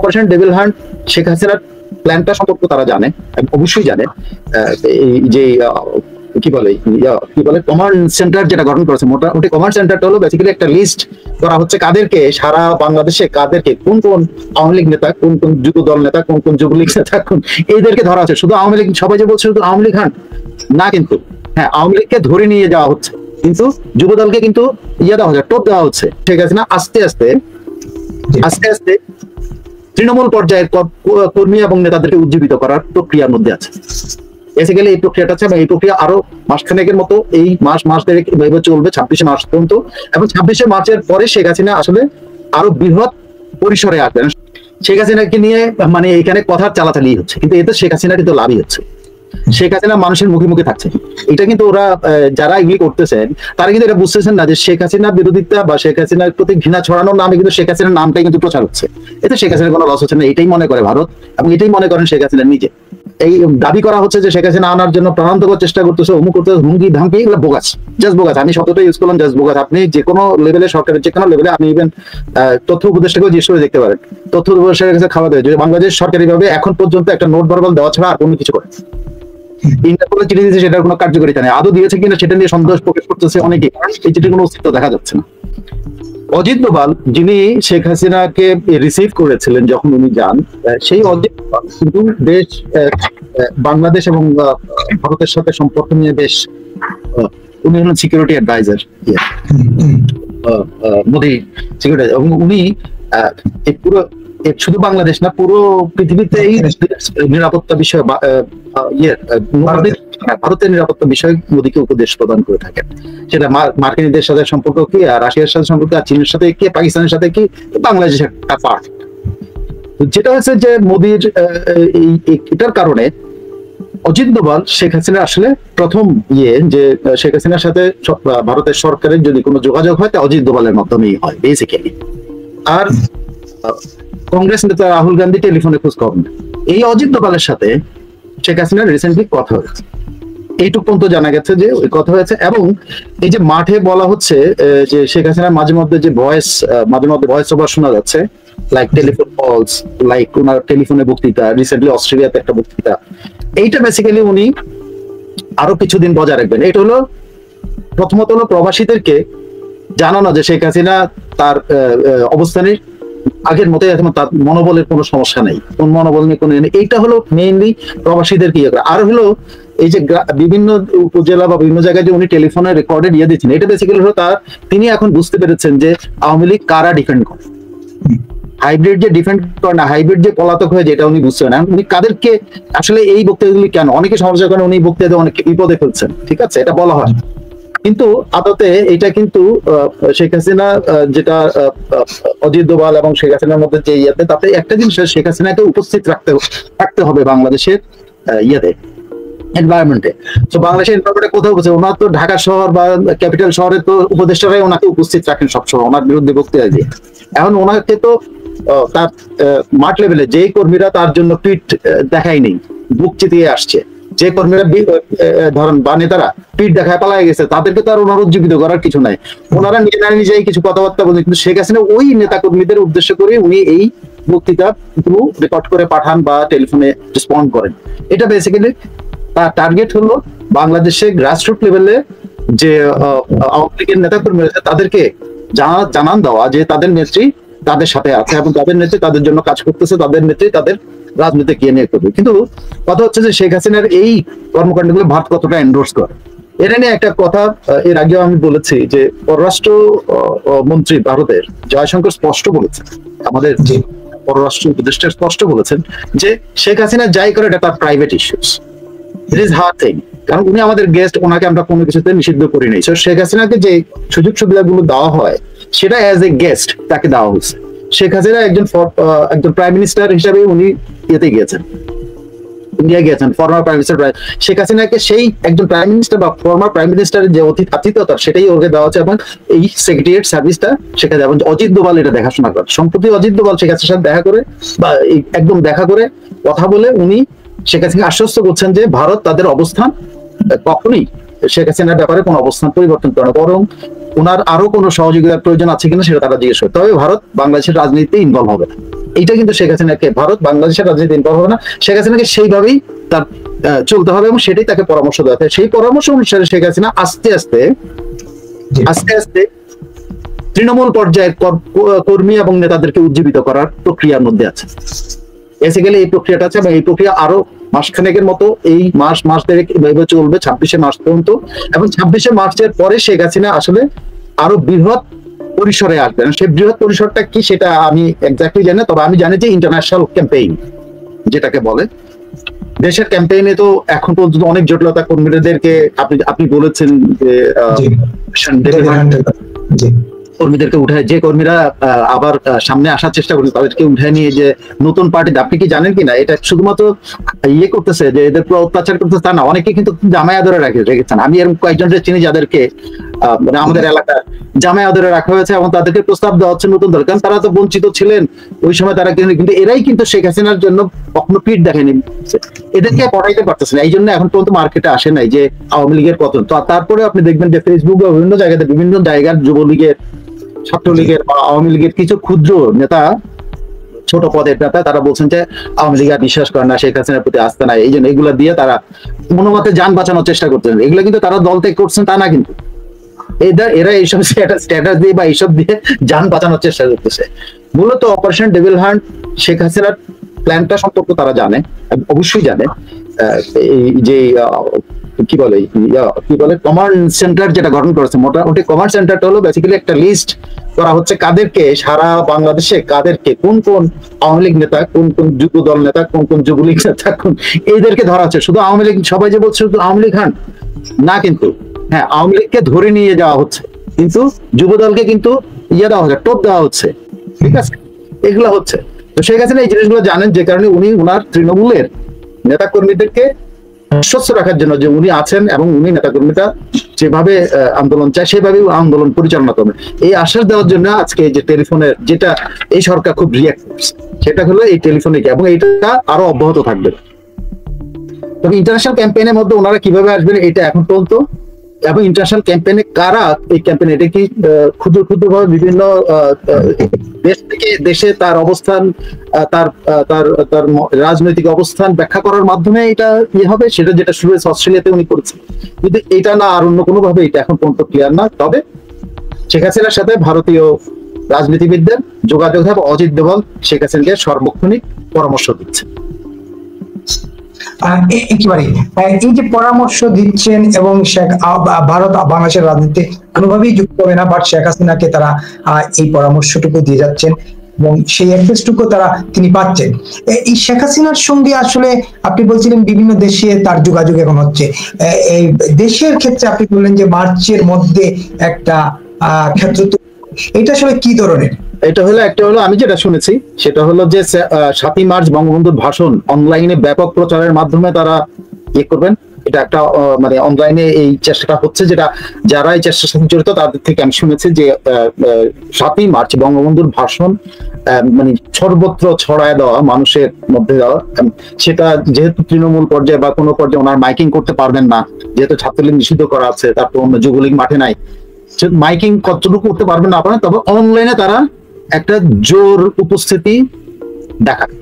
Operation devil hunt Sheikh হাসিনার প্ল্যানটা সম্পর্কে তারা জানে, অবশ্যই জানে। এই যে কি বলে কমান্ড সেন্টার যেটা গঠন করেছে, মোটামুটি কমান্ড সেন্টারটা হলো বেসিক্যালি একটা লিস্ট করা হচ্ছে কাদেরকে সারা বাংলাদেশে কাদেরকে কোন কোন আওয়ামী লীগ নেতা, কোন কোন যুব দল নেতা, কোন কোন যুবলীগ নেতা, কোন এদেরকে ধরা হচ্ছে। শুধু আওয়ামী লীগ, সবাই যে বলছে শুধু আওয়ামী লীগ হান্ট না, কিন্তু হ্যাঁ আওয়ামী লীগকে ধরে নিয়ে যাওয়া হচ্ছে, কিন্তু যুব দলকে কিন্তু দেওয়া হচ্ছে, টোপ দেওয়া হচ্ছে। ঠিক আছে না? আস্তে আস্তে তৃণমূল পর্যায়ের কর্মী এবং নেতাদেরকে উজ্জীবিত করার প্রক্রিয়ার মধ্যে আছে বেসিক্যালি এই প্রক্রিয়াটা আছে। এবং এই প্রক্রিয়া আরো মাসখানেকের মতো, এই মাস দেড়েক এভাবে চলবে 26শে মার্চ পর্যন্ত। এবং 26শে মার্চের পরে শেখ হাসিনা আসলে আরো বৃহৎ পরিসরে আসবেন। শেখ হাসিনাকে নিয়ে মানে এখানে কথার চালাচালি হচ্ছে, কিন্তু এতে শেখ হাসিনা কিন্তু লাভই হচ্ছে। শেখ হাসিনা মানুষের মুখে মুখে থাকছে, এটা কিন্তু ওরা যারা এগুলি করতেছেন তারা কিন্তু এটা বুঝতেছেন না যে শেখ হাসিনা বিরোধিতা বা শেখ হাসিনার প্রতি ঘৃণা ছড়ানোর নামে কিন্তু শেখ হাসিনার নামটাই কিন্তু প্রচার হচ্ছে। এতে শেখ হাসিনার কোনো লস হচ্ছে না, এটাই মনে করে ভারত, এবং এটাই মনে করেন শেখ হাসিনা নিজে। এই দাবি করা হচ্ছে যে শেখ হাসিনা আনার জন্য প্রাণান্তকর চেষ্টা করতেছে, অমুক করতেছে, হুমকি ধামকি, এগুলো বোগাস, জাস্ট বোগাস। আমি শব্দটা ইউজ করলাম, জাস্ট বোগাস। আপনি যে কোনো লেভেলে, সরকারের যে কোনো লেভেলে, আপনি ইভেন তথ্য উপদেষ্টাকেও জিজ্ঞেস করে দেখতে পারেন, তথ্য উপদেষ্টার কাছে খাওয়া দেয় যে বাংলাদেশ সরকারিভাবে এখন পর্যন্ত একটা নোট বরাবর দেওয়া ছাড়া আর কোনো কিছু করে ইন্টারপোলে চিঠি দিয়েছে, সেটার কোনো কার্যকারিতা নেই। আদৌ দিয়েছে কিনা সেটা নিয়ে সন্দেহ প্রকাশ করতেছে অনেকে, এই চিঠির কোনো অস্তিত্ব দেখা যাচ্ছে না। অজিত ডোভাল যিনি শেখ হাসিনাকে রিসিভ করেছিলেন যখন উনি যান, সেই অজিত ডোভাল কিন্তু বেশ বাংলাদেশ এবং ভারতের সাথে সম্পর্ক নিয়ে বেশ, উনি হলেন সিকিউরিটি অ্যাডভাইজার মোদি সিকিউরিটি, এবং উনি এই পুরো শুধু বাংলাদেশ না পুরো পৃথিবীতে এই নিরাপত্তা বিষয় ভারতের নিরাপত্তা বিষয়ে মোদীকে উপদেশ প্রদান করে থাকেন। সেটা মার্কিনীদের সাথে সম্পর্ক কি, আর রাশিয়ার সাথে সম্পর্ক, আর চীনের সাথে কি, পাকিস্তানের সাথে কি, বাংলাদেশের একটা পার্ট। যেটা হচ্ছে যে মোদীর এটার কারণে অজিত ডোভাল শেখ হাসিনা আসলে প্রথম যে শেখ হাসিনার সাথে ভারতের সরকারের যদি কোনো যোগাযোগ হয় তা অজিত ডোভালের মাধ্যমেই হয় বেসিক্যালি। আর কংগ্রেস নেতা রাহুল গান্ধী টেলিফোনে খোঁজ খবর নেন। এই অজিত ডোভালের সাথে শেখ হাসিনার রিসেন্টলি কথা হয়েছে, এইটুকু পর্যন্ত জানা গেছে যে ওই কথা হয়েছে। এবং এই যে মাঠে বলা হচ্ছে যে শেখ হাসিনার মাঝে মধ্যে ভয়েস ওভার শোনা যাচ্ছে, লাইক টেলিফোন কলস, লাইক ওনার টেলিফোনে বক্তৃতা, রিসেন্টলি অস্ট্রেলিয়াতে একটা বক্তৃতা, এইটা বেসিক্যালি উনি আরো কিছুদিন বজায় রাখবেন। এটা হলো প্রথমত হলো প্রবাসীদেরকে জানানো যে শেখ হাসিনা তার অবস্থানের আগের মতো, এখন তার মনোবলের কোনো সমস্যা নেই, কোন মনোবল নিয়ে কোনো নেই। এইটা হলো মেইনলি প্রবাসীদেরকে ইয়ে করে। আর হলো এই যে বিভিন্ন উপজেলা বা বিভিন্ন জায়গায় যে উনি টেলিফোনে রেকর্ডেড ইয়ে দিচ্ছেন, এটা বেসিক্যালি হলো তিনি এখন বুঝতে পেরেছেন যে আওয়ামী লীগ কারা ডিফেন্ড করে, হাইব্রিড যে ডিফেন্ড করে না, হাইব্রিড যে পলাতক হয়ে, যেটা উনি বুঝতে পারেন উনি কাদেরকে আসলে এই বক্তৃতাগুলি কেন অনেকে সমালোচনা করেন, উনি বক্তৃতা অনেক বিপদে ফেলছেন, ঠিক আছে, এটা বলা হয়। কিন্তু আদতে এটা কিন্তু শেখ হাসিনা যেটা অজিত ডোভাল এবং শেখ হাসিনার মধ্যে যে ইয়েতে, তাতে একটা জিনিস শেখ হাসিনাকে উপস্থিত রাখতে হবে বাংলাদেশের ইয়েতে এনভায়রনমেন্টে। তো বাংলাদেশের এনভায়রনমেন্টে কোথাও বলছে ওনার তো ঢাকা শহর বা ক্যাপিটাল শহরে তো উপদেষ্টারাই ওনাকে উপস্থিত রাখেন সবসময় ওনার বিরুদ্ধে বক্তৃতা দিয়ে। এখন ওনাকে তো তার মাঠ লেভেলে যেই কর্মীরা তার জন্য পিঠ দেখায়নি, বুক চিতিয়ে আসছে, যে কর্মীরা ধরেন বা নেতারা পিঠ দেখায় পালাই গেছে, তাদেরকে তো আর ওনার উজ্জীবিত করার কিছু নাই। ওনারা নিজেই কিছু কথাবার্তা বলেন, কিন্তু শেখ হাসিনা ওই নেতা কর্মীদের উদ্দেশ্য করে উনি এই বক্তৃতা রেকর্ড করে পাঠান বা টেলিফোনে রেসপন্ড করেন। এটা বেসিক্যালি তার টার্গেট হলো বাংলাদেশে গ্রাসরুট লেভেলে যে আওয়ামী লীগের নেতা কর্মীরা আছে তাদেরকে জানান দেওয়া যে তাদের নেত্রী তাদের সাথে আছে এবং তাদের নেত্রী তাদের জন্য কাজ করতেছে, তাদের নেত্রী তাদের রাজনীতি কে নিয়ে করবে। কিন্তু কথা হচ্ছে যে শেখ হাসিনার এই কর্মকাণ্ডগুলো ভারত কতটা এন্ডোর্স করে, এটা নিয়ে একটা কথা এর আগেও আমি বলেছি যে পররাষ্ট্র মন্ত্রী ভারতের জয়শঙ্কর স্পষ্ট বলেছেন, আমাদের যে পররাষ্ট্র উপদেষ্টা স্পষ্ট বলেছেন যে শেখ হাসিনা যাই করে এটা তার private issues, it is her thing. কারণ উনি আমাদের গেস্ট, ওনাকে আমরা কোনো কিছুতে নিষিদ্ধ করি নাই। সো শেখ হাসিনাকে যে সুযোগ সুবিধাগুলো দেওয়া হয় সেটা অ্যাজ এ গেস্ট তাকে দেওয়া হয়েছে। শেখ হাসিনা একজন প্রাইম মিনিস্টার হিসাবে উনি ইয়েতে গিয়েছেন, ইন্ডিয়া গিয়েছেন, ফর্মার প্রাইম মিনিস্টার। শেখ হাসিনাকে সেই একজন প্রাইম মিনিস্টার বা ফর্মার প্রাইম মিনিস্টারের যে আতিথ্যতা সেটাই ওকে দেওয়া হচ্ছে, এবং এই সেক্রেটারিয়েট সার্ভিসটা সেখানে এবং অজিত ডোভাল এটা দেখাশোনা করে। সম্প্রতি অজিত ডোভাল শেখ হাসিনার সাথে দেখা করে বা একদম দেখা করে কথা বলে উনি শেখ হাসিনাকে আশ্বস্ত করছেন যে ভারত তাদের অবস্থান কখনোই শেখ হাসিনার ব্যাপারে কোনো অবস্থান পরিবর্তন করে না, বরং ওনার আরো কোনো সহযোগিতার প্রয়োজন আছে কিনা সেটা তারা জিজ্ঞেস করে। তবে ভারত বাংলাদেশের রাজনীতিতে ইনভলভ হবে না। এইটা কিন্তু শেখ হাসিনাকে, ভারত বাংলাদেশের রাজনীতি ইনভলভ হবে না, শেখ হাসিনাকে সেইভাবেই তার চলতে হবে এবং সেটাই তাকে পরামর্শ দেওয়া হবে। সেই পরামর্শ অনুসারে শেখ হাসিনা আস্তে আস্তে তৃণমূল পর্যায়ের কর্মী এবং নেতাদেরকে উজ্জীবিত করার প্রক্রিয়ার মধ্যে আছে। বেসিক্যালি এই প্রক্রিয়াটা আছে এবং এই প্রক্রিয়া আরো মাসখানেকের মতো, এই মাস দেড়েক এভাবে চলবে 26শে মার্চ পর্যন্ত। এবং 26শে মার্চের পরে শেখ হাসিনা আসলে আরো বৃহৎ পরিসরে আসবেন। সেই বৃহৎ পরিসরটা কি সেটা আমি এক্স্যাক্টলি জানি না, তবে আমি জানি যে ইন্টারন্যাশনাল ক্যাম্পেইন যেটাকে বলে, দেশের ক্যাম্পেইনে তো এখন পর্যন্ত অনেক জটিলতা, কর্মীদেরকে আপনি বলেছেন যে কর্মীদেরকে উঠায়, যে কর্মীরা আবার সামনে আসার চেষ্টা করছে তাদেরকে উঠায় নিয়ে যে নতুন পার্টিতে, আপনি কি জানেন কিনা এটা শুধুমাত্র ইয়ে করতেছে যে এদের পুরো অত্যাচার করতেছে তা না, অনেকে কিন্তু জামায়া ধরে রেখেছেন। আমি এরকম কয়েকজনকে চিনি যাদেরকে মানে আমাদের এলাকার জামায়া ধরে রাখা হয়েছে এবং তাদেরকে প্রস্তাব দেওয়া হচ্ছে নতুন দল, কারণ তারা তো বঞ্চিত ছিলেন ওই সময়, তারা কিন্তু এরাই কিন্তু শেখ হাসিনার জন্য কখনো পিঠ দেখেনি, এদেরকে পড়াইতে পারতেছে না। এই জন্য এখন পর্যন্ত মার্কেটে আসে নাই যে আওয়ামী লীগের পতন। তো তারপরে আপনি দেখবেন যে ফেসবুক বা বিভিন্ন জায়গার যুবলীগের, ছাত্রলীগের বা আওয়ামী লীগের কিছু ক্ষুদ্র নেতা, ছোট পদের নেতা, তারা বলছেন যে আওয়ামী লীগ আর বিশ্বাস করে না, শেখ হাসিনার প্রতি আস্থা নাই, এই জন্য এগুলা দিয়ে তারা মনোমতে যান বাঁচানোর চেষ্টা করছেন। এগুলো কিন্তু তারা দল ত্যাগ করছেন তা না, কিন্তু এরা এইসব স্ট্যাটাস দিয়ে বা এইসব দিয়ে যান বাঁচানোর চেষ্টা করতেছে। মূলত অপারেশন ডেভিল হান্ট শেখ হাসিনার প্ল্যানটা সম্পর্কে তারা জানে, অবশ্যই জানে। এই যে কি বলে কমান্ড সেন্টার যেটা গঠন করেছে, মোটামুটি কমান্ড সেন্টারটা হলো বেসিক্যালি একটা লিস্ট করা হচ্ছে কাদেরকে সারা বাংলাদেশে, কাদেরকে কোন কোন আওয়ামী লীগ নেতা, কোন কোন যুব দল নেতা, কোন কোন যুবলীগ নেতা, কোন এদেরকে ধরা হচ্ছে। শুধু আওয়ামী লীগ, সবাই যে বলছে শুধু আওয়ামী লীগ হান্ট না, কিন্তু হ্যাঁ আওয়ামী লীগকে ধরে নিয়ে যাওয়া হচ্ছে, কিন্তু যুব দলকে কিন্তু ইয়ে দেওয়া হচ্ছে, টোপ দেওয়া হচ্ছে, ঠিক আছে, এগুলো হচ্ছে। তো শেখ হাসিনা এই জিনিসগুলো জানেন, যে কারণে উনি উনার তৃণমূলের নেতা কর্মীদেরকে সুস্থ রাখার জন্য যে উনি আছেন এবং উনি নেতাকর্মীরা যেভাবে আন্দোলন চায় সেভাবে আন্দোলন পরিচালনা করবেন, এই আশ্বাস দেওয়ার জন্য আজকে যে টেলিফোনের, যেটা এই সরকার খুব রিয়াক্ট করছে, সেটা হলো এই টেলিফোনিক, এবং এটা আরো অব্যাহত থাকবে। তবে ইন্টারন্যাশনাল ক্যাম্পেইনের মধ্যে ওনারা কিভাবে আসবেন এটা এখন পর্যন্ত, এবং ইন্টারন্যাশনাল ক্যাম্পেইনে কারা এই ক্যাম্পেইন, এটা কি ক্ষুদ্র ভাবে বিভিন্ন দেশ থেকে দেশে তার অবস্থান, তার তার তার রাজনৈতিক অবস্থান ব্যাখ্যা করার মাধ্যমে এটা ইয়ে হবে, সেটা যেটা শুরু হয়েছে অস্ট্রেলিয়াতে উনি করেছেন, কিন্তু এটা না আর অন্য কোনো ভাবে এটা এখন পর্যন্ত ক্লিয়ার না। তবে শেখ হাসিনার সাথে ভারতীয় রাজনীতিবিদদের যোগাযোগ হবে, অজিত দোভাল শেখ হাসিনাকে সর্বক্ষণিক পরামর্শ দিচ্ছে। একেবারে এই যে পরামর্শ দিচ্ছেন এবং ভারত বাংলাদেশের রাজনীতি কোনোভাবেই যুক্ত হবে না, বাট শেখ হাসিনাকে তারা এই পরামর্শটুকু দিয়ে যাচ্ছেন এবং সেই অ্যাক্সেসটুকু তিনি পাচ্ছেন। এই শেখ হাসিনার সঙ্গে আসলে আপনি বলছিলেন বিভিন্ন দেশে তার যোগাযোগ এখন হচ্ছে, এই দেশের ক্ষেত্রে আপনি বললেন যে মার্চের মধ্যে একটা ক্ষেত্র, এটা আসলে কি ধরনের? এটা হলো একটা হলো আমি যেটা শুনেছি সেটা হলো যে 7ই মার্চ বঙ্গবন্ধুর ভাষণ অনলাইনে ব্যাপক প্রচারের মাধ্যমে তারা ইয়ে করবেন, এটা একটা মানে অনলাইনে এই চেষ্টাটা হচ্ছে, যেটা যারা এই চেষ্টার সাথে জড়িত তাদের থেকে আমি শুনেছি যে 7ই মার্চ বঙ্গবন্ধুর ভাষণ মানে সর্বত্র ছড়ায় দেওয়া, মানুষের মধ্যে দেওয়া, সেটা যেহেতু তৃণমূল পর্যায়ে বা কোনো পর্যায়ে ওনার মাইকিং করতে পারবেন না, যেহেতু ছাত্রলীগ নিষিদ্ধ করা আছে, তারপর অন্য যুবলীগ মাঠে নাই, মাইকিং কতটুকু করতে পারবেন না আপনারা, তবে অনলাইনে তারা একটা জোর উপস্থিতি দেখায়,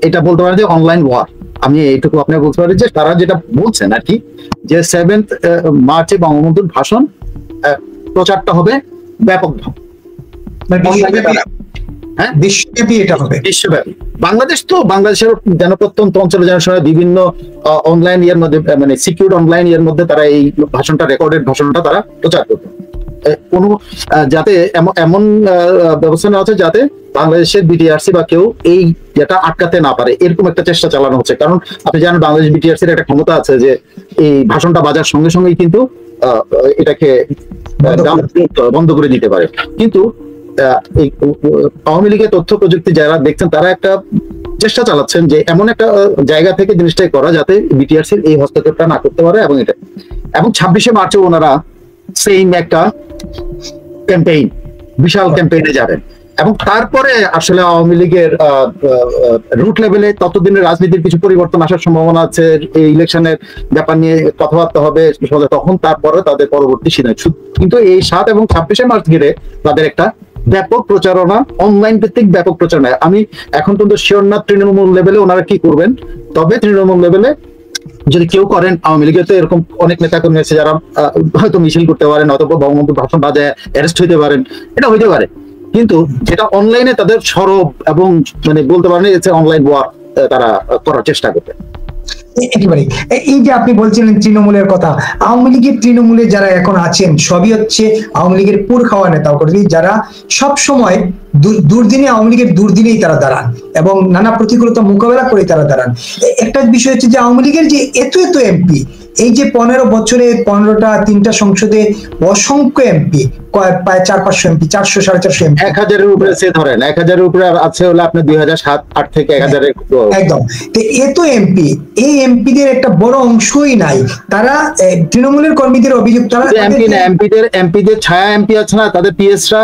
এটা বলতে পারেন যে অনলাইন ওয়ার। আমি এইটুকু আপনাকে বলতে পারি যে তারা যেটা বলছেন আর কি, যে 7 মার্চে বঙ্গবন্ধুর ভাষণ প্রচারটা হবে ব্যাপকভাবে, বিশ্বব্যাপী এটা হবে, বিশ্বব্যাপী। বাংলাদেশের জনপ্রত্যন্ত অঞ্চলে জনসংখ্যা বিভিন্ন অনলাইন ইয়ের মধ্যে, মানে সিকিউর অনলাইন ইয়ের মধ্যে তারা এই ভাষণটা, রেকর্ডেড ভাষণটা তারা প্রচার করবে, কোনো যাতে এমন ব্যবস্থা নেওয়া হচ্ছে যাতে বাংলাদেশের বিটিআরসি বা কেউ এই যেটা আটকাতে না পারে, এরকম একটা চেষ্টা চালানো হচ্ছে। কারণ আপনি জানেন বাংলাদেশ বিটিআরসির একটা ক্ষমতা আছে যে এই ভাষণটা বাজার সঙ্গে সঙ্গেই কিন্তু এটাকে বন্ধ করে দিতে পারে। কিন্তু এই আওয়ামী লীগের তথ্য প্রযুক্তি যারা দেখছেন তারা একটা চেষ্টা চালাচ্ছেন যে এমন একটা জায়গা থেকে জিনিসটাই করা যাতে বিটিআরসির এই হস্তক্ষেপটা না করতে পারে, এবং এটা, এবং 26শে মার্চে ওনারা সেইম একটা ক্যাম্পেইন, বিশাল ক্যাম্পেইনে যাবেন, এবং তারপরে আসলে আওয়ামী লীগের রুট লেভেলে ততদিনের রাজনীতির কিছু পরিবর্তন আসার সম্ভাবনা আছে, এই ইলেকশনের ব্যাপার নিয়ে কথাবার্তা হবে, তখন তারপরে তাদের পরবর্তী সিদ্ধান্ত। কিন্তু এই 7 এবং 26শে মার্চ ঘিরে তাদের একটা ব্যাপক প্রচারণা, অনলাইন ভিত্তিক ব্যাপক প্রচারণা। আমি এখন পর্যন্ত শিওর না তৃণমূল লেভেলে ওনারা কি করবেন, তবে তৃণমূল লেভেলে যদি কেউ করেন, আওয়ামী লীগের তো এরকম অনেক নেতা কর্মী আছে যারা হয়তো মিছিল করতে পারেন অথবা বঙ্গবন্ধু ভাষণ বাজায় অ্যারেস্ট হইতে পারেন, এটা হইতে পারে, কিন্তু যেটা অনলাইনে তাদের সরব এবং মানে বলতে পারেন অনলাইন ওয়ার তারা করার চেষ্টা করবে। একেবারে এই যে আপনি বলছিলেন তৃণমূলের কথা, আওয়ামী লীগের তৃণমূলে যারা এখন আছেন সবই হচ্ছে আওয়ামী লীগের পুর খাওয়া নেতা কর্মী, যারা সব সময় দুর্দিনে আওয়ামী লীগের দুর্দিনেই তারা দাঁড়ান এবং নানা প্রতিকূলতা মোকাবেলা করে তারা দাঁড়ান। একটা বিষয় হচ্ছে যে আওয়ামী লীগের যে এত এমপি, এই যে 15 বছরে 15টা 3টা সংসদে অসংখ্য এমপি, প্রায় 400-500 এমপি, 400-450 এমপি, 1000-এর উপরে সে ধরেন 1000-এর উপরে আছে হলে আপনার 2007-8 থেকে 1000 একদম। তো এত এমপি, এই এমপিদের একটা বড় অংশই নাই, তারা তৃণমূলের কর্মীদের অভিযোগ, তারা এমপি না, এমপিদের ছায়া এমপি আছে না, তাদের পিএসরা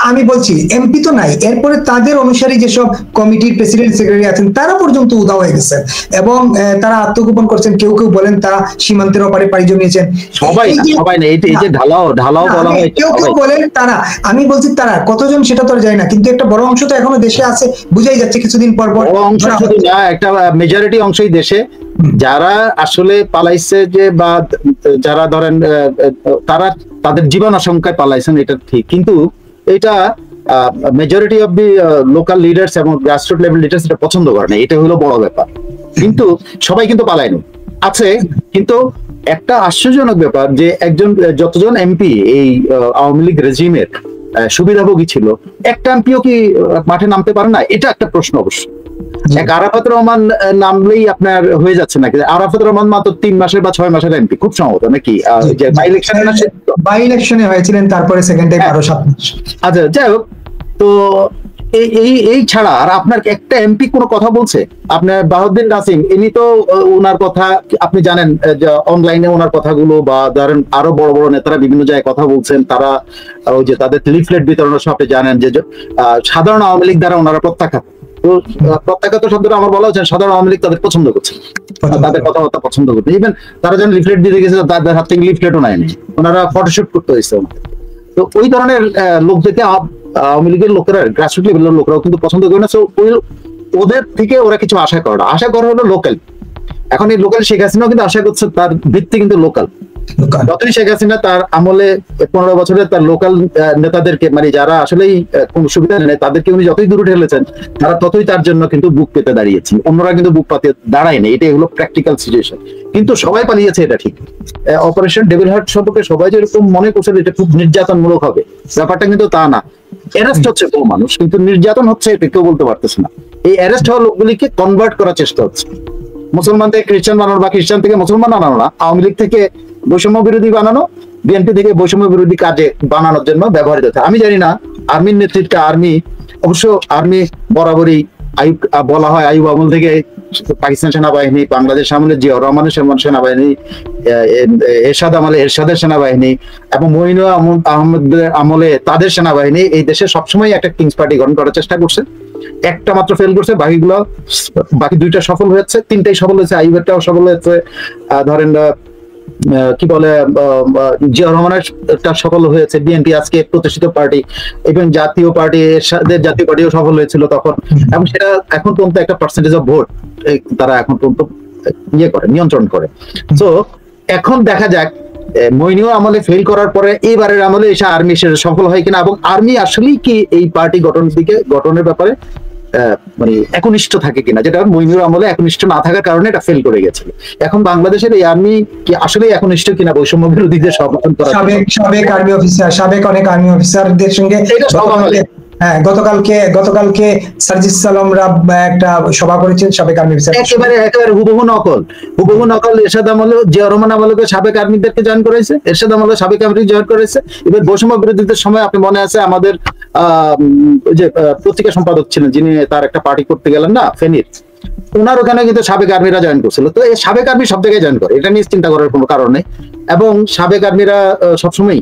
আমি বলছি এমপি তো নাই, এরপরে তাদের অনুসারী যেসব কমিটির প্রেসিডেন্ট সেক্রেটারি আছেন তারা পর্যন্ত উধাও হয়ে গেছেন এবং তারা আত্মগোপন করছেন। কেউ কেউ বলেন তারা সীমান্তের ওপারে পাড়ি জমিয়েছেন। সবাই না, এই যে ঢালাও বলা হয়, কেউ কেউ বলেন তারা, আমি বলছি তারা কতজন সেটা তো আর যায় না, কিন্তু একটা বড় অংশ তো এখনো দেশে আছে, বুঝাই যাচ্ছে কিছুদিন পর পর অংশ শুধু না, একটা মেজরিটি অংশই দেশে যারা আসলে পালাইছে, যে বা যারা ধরেন তারা তাদের জীবন আশঙ্কায় পালাইছেন, এটা ঠিক, কিন্তু এটা majority of the local leaders এবং গ্রাসরুট লেভেল লিডার্স এটা পছন্দ করে না, এটা হলো বড় ব্যাপার। কিন্তু সবাই কিন্তু পালায়নি আছে, কিন্তু একটা আশ্চর্যজনক ব্যাপার যে একজন যতজন এমপি এই আওয়ামী লীগ রেজিমের সুবিধাভোগী ছিল, একটা এমপিও কি মাঠে নামতে পারে না? এটা একটা প্রশ্ন অবশ্য। এক আরাফাত রহমান নামলেই আপনার হয়ে যাচ্ছে নাকি? আরাফাত রহমান মাত্র 3 মাসের বা 6 মাসের এমপি খুব সম্ভবত, নাকি বাই ইলেকশনে হয়েছিলেন, তারপরে সেকেন্ড টাইম আরো 7 মাস। আচ্ছা, যাই হোক, তো এই ছাড়া আর আপনার একটা এমপি কোনো কথা বলছে? আপনার বাহাউদ্দিন নাসিম, ইনি তো ওনার কথা আপনি জানেন, অনলাইনে ওনার কথাগুলো, বা ধরেন আরো বড় বড় নেতারা বিভিন্ন জায়গায় কথা বলছেন, তারা ওই যে তাদের লিফলেট বিতরণের সব আপনি জানেন যে সাধারণ আওয়ামী লীগ দ্বারা ওনারা প্রত্যাখ্যাত। তো প্রত্যাখ্যাত শব্দটা আমার বলা হচ্ছে, সাধারণ আওয়ামী লীগ তাদের পছন্দ করছে, তাদের কথাবার্তা পছন্দ করছে। ইভেন তারা যখন লিফলেট দিতে গেছে তাদের হাত থেকে লিফলেটও নেয়নি, ওনারা ফটোশুট করতে হয়েছে। তো ওই ধরনের লোকদেরকে আওয়ামী লীগের লোকেরা, গ্রাসরুট লেভেলের লোকেরাও কিন্তু পছন্দ করে না। ওদের থেকে ওরা কিছু আশা করে না, আশা করে হলো লোকাল। এখন এই লোকাল শেখ হাসিনাও কিন্তু আশা করছে, তার ভিত্তি কিন্তু লোকাল। যতই শেখ হাসিনা তার আমলে 15 বছরে তার লোকাল নেতাদেরকে, মানে যারা আসলেই কোন সুবিধা নেই তাদেরকে উনি যতই দূরে ঠেলেছেন, তারা ততই তার জন্য কিন্তু বুক পেতে দাঁড়িয়েছে, অন্যরা কিন্তু বুক পাতে দাঁড়ায়নি। এটাই হলো প্র্যাকটিক্যাল সিচুয়েশন। কিন্তু সবাই পালিয়েছে, এটা ঠিক। অপারেশন ডেভিল হার্ট সম্পর্কে সবাই যেরকম মনে করছে এটা খুব নির্যাতনমূলক হবে, ব্যাপারটা কিন্তু তা না। অ্যারেস্ট হচ্ছে বহু মানুষ, কিন্তু নির্যাতন হচ্ছে এটা কেউ বলতে পারতেছে না। এই অ্যারেস্ট হওয়া লোকগুলিকে কনভার্ট করার চেষ্টা হচ্ছে, মুসলমান থেকে খ্রিস্টান বানানো বা খ্রিস্টান থেকে মুসলমান বানানো না, আওয়ামী লীগ থেকে বৈষম্য বিরোধী বানানো, বিএনপি থেকে বৈষম্য বিরোধী কাজে বানানোর জন্য ব্যবহৃত হচ্ছে। আমি জানি না আর্মির নেতৃত্বে, অবশ্য আর্মি বরাবরই বলা হয় আইয়ুব আমল থেকে পাকিস্তান সেনাবাহিনী, বাংলাদেশ আমলে জিয়াউর রহমানের সেনাবাহিনী, এরশাদ আমলে এরশাদের সেনাবাহিনী এবং মঈনুল আহমেদের আমলে তাদের সেনাবাহিনী এই দেশে সবসময় একটা কিংস পার্টি গঠন করার চেষ্টা করছে। একটা মাত্র ফেল করছে, বাকি 2টা সফল হয়েছে, 3টাই সফল হয়েছে, আইয়ুবেরটাও সফল হয়েছে। ধরেন কি বলে, জিয়া রহমানের সফল হয়েছে, বিএনপি আজকে প্রতিষ্ঠিত পার্টি, এবং জাতীয় পার্টিও সফল হয়েছিল তখন, এবং সেটা এখন পর্যন্ত একটা পার্সেন্টেজ অফ ভোট তারা এখন পর্যন্ত নিয়ন্ত্রণ করে। তো এখন দেখা যাক মইনুল আমলে ফেল করার পরে এবারের আমলে এসে আর্মি সফল হয় কিনা, এবং আর্মি আসলেই কি এই পার্টি গঠনের ব্যাপারে মানে একনিষ্ঠ থাকে কিনা, যেটা মইনুল আমলে একনিষ্ঠ না থাকার কারণে এটা ফেল করে গেছিল। এখন বাংলাদেশের এই আর্মি কি আসলে একনিষ্ঠ কিনা বৈষম্য বিরোধীদের সমর্থন করা? সাবেক অনেক আর্মি অফিসারদের সঙ্গে হ্যাঁ, গতকালকে সার্জিস সালামরা একটা সভা করেছেন সাবেক আর্মি অফিসার, একেবারে হুবহু নকল এরশাদ আমলে জিয়া রহমান আমলকে সাবেক আর্মিদেরকে জয়েন করেছে, এরশাদ আমলে সাবেক আর্মি জয়েন করেছে। এবার বৈষম্য বিরোধীদের সময় আপনি মনে আছে আমাদের যে পত্রিকা সম্পাদক ছিলেন, যিনি তার একটা পার্টি করতে গেলেন না ফেনীর, ওনার ওখানে কিন্তু সাবেক আর্মিরা জয়েন করছিল। তো এই সাবেক আর্মি সব জায়গায় জয়েন করে, এটা নিয়ে চিন্তা করার কোনো কারণ নেই। এবং সাবেক আর্মিরা সবসময়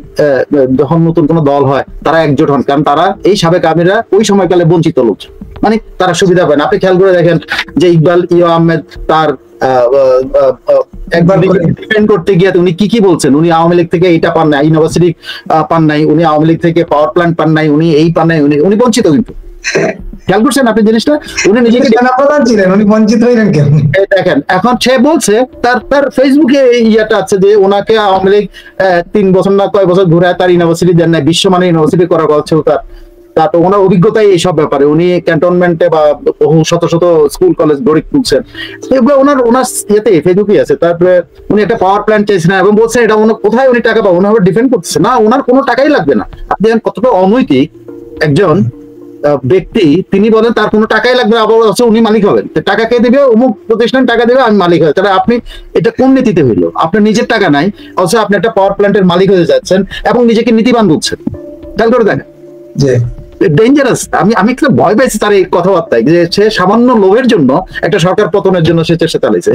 যখন নতুন কোনো দল হয় তারা একজোট হন, কারণ তারা এই সাবেক আর্মিরা ওই সময়কালে বঞ্চিত লোক, মানে তারা সুবিধা পায় না। আপনি খেয়াল করে দেখেন যে ইকবাল আহমেদ তার একবার ডিপেন্ড করতে গিয়ে উনি কি বলছেন, উনি আওয়ামী লীগ থেকে এইটা পান নাই, ইউনিভার্সিটি পান নাই, উনি আওয়ামী লীগ থেকে পাওয়ার প্ল্যান্ট পান নাই, উনি এই পান নাই, উনি বঞ্চিত। কিন্তু খেয়াল করছেন আপনি জিনিসটা, উনি নিজেকে সেনাপ্রধান ছিলেন, উনি বঞ্চিত হইলেন কেমন? দেখেন এখন সে বলছে তার ফেসবুকে ইয়েটা আছে যে ওনাকে আওয়ামী লীগ 3 বছর না কয় বছর ঘুরে তার ইউনিভার্সিটি দেন নাই, বিশ্বমানের ইউনিভার্সিটি করা কথা ছিল তার তো ওনার অভিজ্ঞতাই এইসব ব্যাপারে, উনি ক্যান্টনমেন্টে বা বহু শত শত স্কুল কলেজ গড়ে তুলছেন, এগুলো ওনার ইয়েতে ফেসবুকে আছে। তারপরে উনি একটা পাওয়ার প্ল্যান্ট চাইছেন এবং বলছেন এটা কোথায় উনি টাকা পাবো, উনি আবার ডিফেন্ড করতেছে না, ওনার কোনো টাকাই লাগবে না। আপনি কতটা অনৈতিক একজন ব্যক্তি, তিনি বলেন তার কোনো টাকাই লাগবে, আবার হচ্ছে উনি মালিক হবেন, টাকা কে দেবে, অমুক প্রতিষ্ঠান টাকা দেবে, আমি মালিক হই। তাহলে আপনি এটা কোন নীতিতে হইলো? আপনার নিজের টাকা নাই, অথচ আপনি একটা পাওয়ার প্ল্যান্টের মালিক হয়ে যাচ্ছেন এবং নিজেকে নীতিবান বুঝছেন। খেয়াল করে দেখেন, যে ডেঞ্জারাস। আমি একটু ভয় পাইছি তার এই কথাবার্তায়, যে সে সামান্য লোভের জন্য একটা সরকার পতনের জন্য সে চেষ্টা চালাইছে।